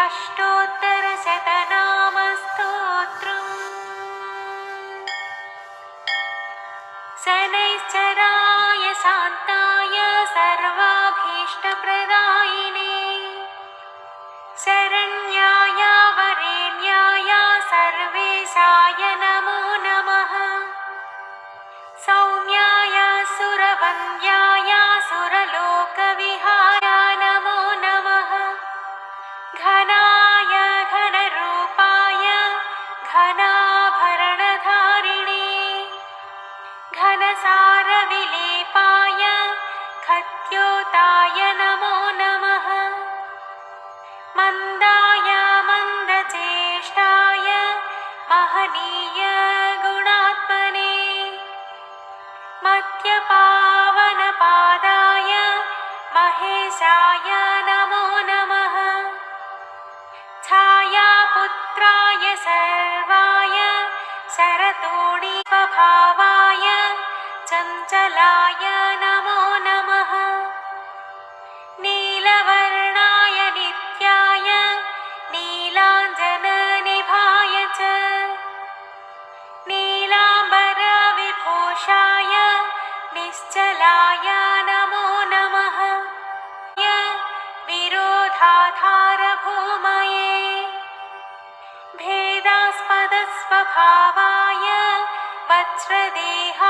अष्टोत्तरशतनामस्तोत्रम् शनैश्चराय शान्ताय सर्वाभीष्टप्रदायिने शरण्याय वरेण्याय सर्वेशाय नमो नमः। सौम्याय सुरवन्द्याय सुरलोकविहाराय नमो नमः। घनाय घनरूपाय घनाभरणधारिणे घनसारविलेपाय खद्योताय नमो नमः। मन्दाय मन्दचेष्टाय महनीय गुणात्मने मध्यपावनपादाय महेशाय नमो नमः। छायापुत्राय सर्वाय शरतोणीपभावाय चञ्चलाय नमो नमः। नीलवर्णाय नित्याय नीलाञ्जननिभाय च नीलाम्बरविभूषाय निश्चलाय नमो नमः। विरोधाधारभूमये भेदास्पदस्वभावाय वज्रदेहाय